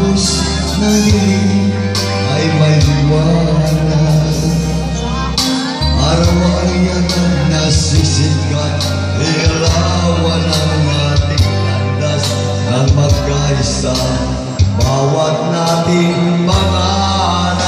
Agos ng dilim ay may liwanag. Araw ay yatag nasisikat, ilawan ang ating landas ng magkaisa. Bawat nating pangarap